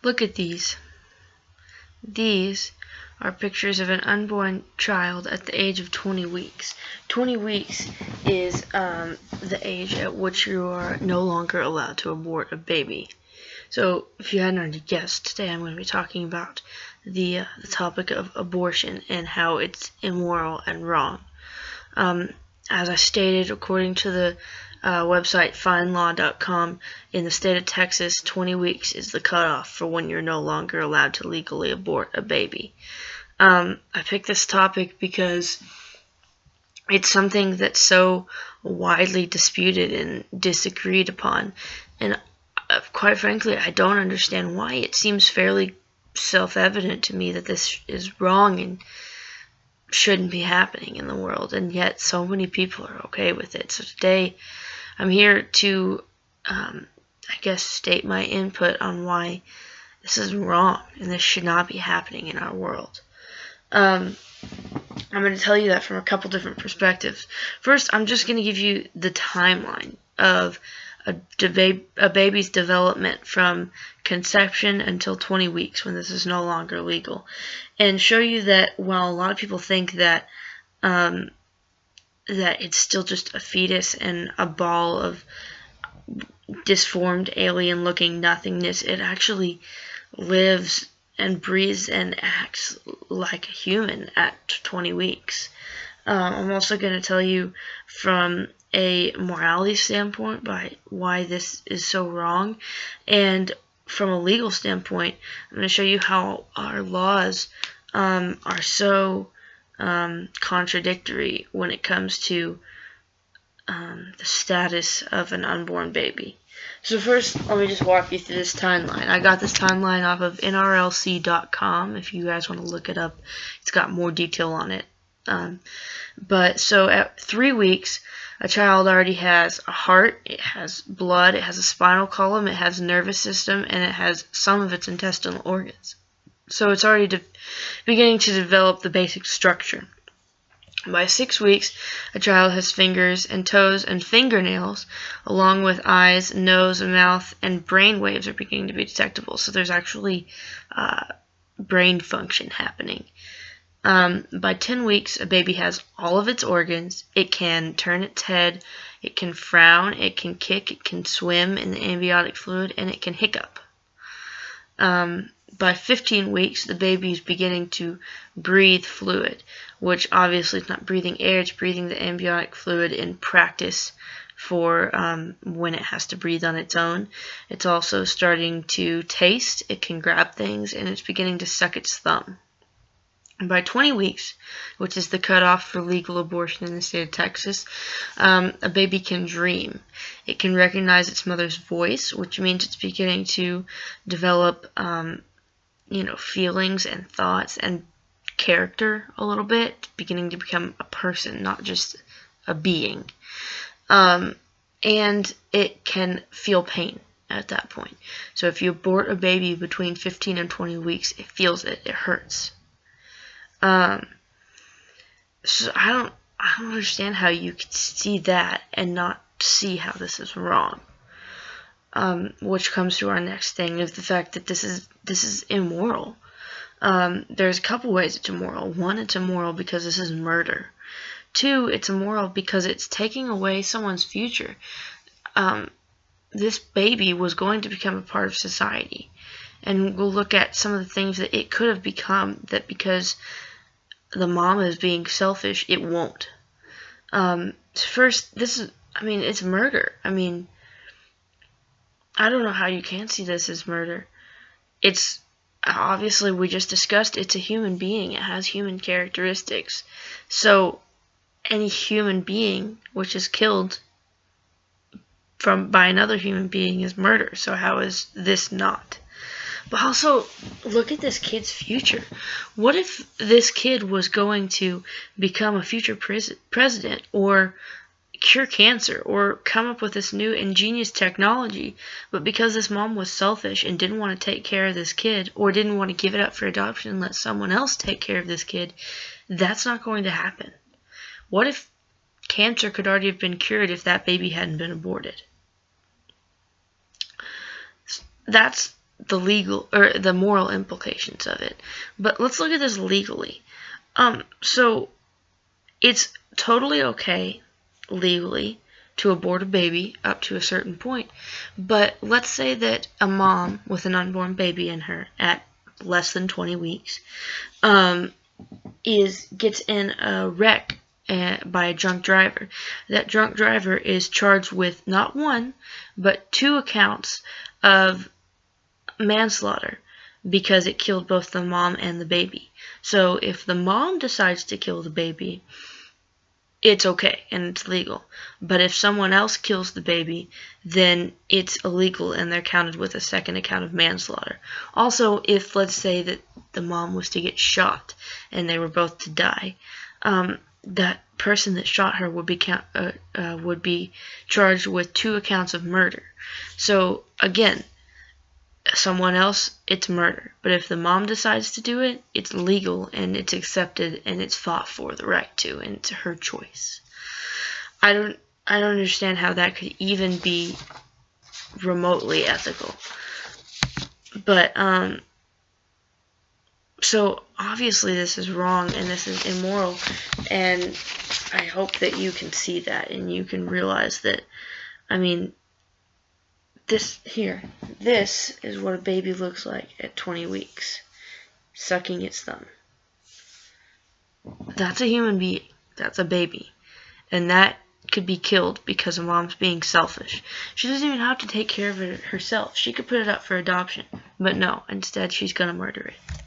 Look at these. These are pictures of an unborn child at the age of 20 weeks. 20 weeks is the age at which you are no longer allowed to abort a baby. So, if you hadn't already guessed, today I'm going to be talking about the topic of abortion and how it's immoral and wrong. As I stated, according to the website findlaw.com, in the state of Texas, 20 weeks is the cutoff for when you're no longer allowed to legally abort a baby. I picked this topic because it's something that's so widely disputed and disagreed upon, and quite frankly, I don't understand why. It seems fairly self-evident to me that this is wrong and shouldn't be happening in the world, and yet so many people are okay with it. So today, I'm here to, state my input on why this is wrong and this should not be happening in our world. I'm going to tell you that from a couple different perspectives. First, I'm just going to give you the timeline of a baby's development from conception until 20 weeks, when this is no longer legal, and show you that while a lot of people think that that it's still just a fetus and a ball of disformed alien-looking nothingness, it actually lives and breathes and acts like a human at 20 weeks. I'm also going to tell you from a morality standpoint by why this is so wrong, and from a legal standpoint, I'm going to show you how our laws are so contradictory when it comes to the status of an unborn baby. So first, let me just walk you through this timeline. I got this timeline off of nrlc.com. If you guys want to look it up, it's got more detail on it. But so at 3 weeks, a child already has a heart, it has blood, it has a spinal column, it has a nervous system, and it has some of its intestinal organs. So it's already beginning to develop the basic structure. By 6 weeks, a child has fingers and toes and fingernails, along with eyes, nose, mouth, and brain waves are beginning to be detectable. So there's actually brain function happening. By 10 weeks, a baby has all of its organs. It can turn its head, it can frown, it can kick, it can swim in the amniotic fluid, and it can hiccup. By 15 weeks, the baby is beginning to breathe fluid, which obviously is not breathing air, it's breathing the amniotic fluid in practice for when it has to breathe on its own. It's also starting to taste, it can grab things, and it's beginning to suck its thumb. And by 20 weeks, which is the cutoff for legal abortion in the state of Texas, a baby can dream. It can recognize its mother's voice, which means it's beginning to develop, feelings and thoughts and character a little bit, beginning to become a person, not just a being. And it can feel pain at that point. So if you abort a baby between 15 and 20 weeks, it feels it. It hurts. So I don't understand how you could see that and not see how this is wrong. Which comes to our next thing, is the fact that this is immoral. There's a couple ways it's immoral. One, it's immoral because this is murder. Two, it's immoral because it's taking away someone's future. This baby was going to become a part of society, and we'll look at some of the things that it could have become, that because the mom is being selfish, it won't. First, it's murder. I don't know how you can see this as murder. It's obviously, we just discussed, it's a human being. It has human characteristics. So any human being which is killed by another human being is murder. So how is this not? But also, look at this kid's future. What if this kid was going to become a future president, or cure cancer, or come up with this new ingenious technology, but because this mom was selfish and didn't want to take care of this kid, or didn't want to give it up for adoption and let someone else take care of this kid, that's not going to happen. What if cancer could already have been cured if that baby hadn't been aborted? That's the legal or the moral implications of it. But let's look at this legally. So it's totally okay legally to abort a baby up to a certain point. But let's say that a mom with an unborn baby in her at less than 20 weeks gets in a wreck by a drunk driver. That drunk driver is charged with not one, but 2 accounts of manslaughter because it killed both the mom and the baby. So if the mom decides to kill the baby, it's okay and it's legal. But if someone else kills the baby, then it's illegal and they're counted with a second account of manslaughter. Also, if let's say that the mom was to get shot and they were both to die, that person that shot her would be charged with 2 accounts of murder. So again, someone else, it's murder. But if the mom decides to do it, it's legal and it's accepted and it's fought for the right to, and it's her choice. I don't understand how that could even be remotely ethical. But so obviously this is wrong and this is immoral, and I hope that you can see that and you can realize that, I mean, this is what a baby looks like at 20 weeks, sucking its thumb. That's a human being. That's a baby. And that could be killed because a mom's being selfish. She doesn't even have to take care of it herself. She could put it up for adoption. But no, instead she's going to murder it.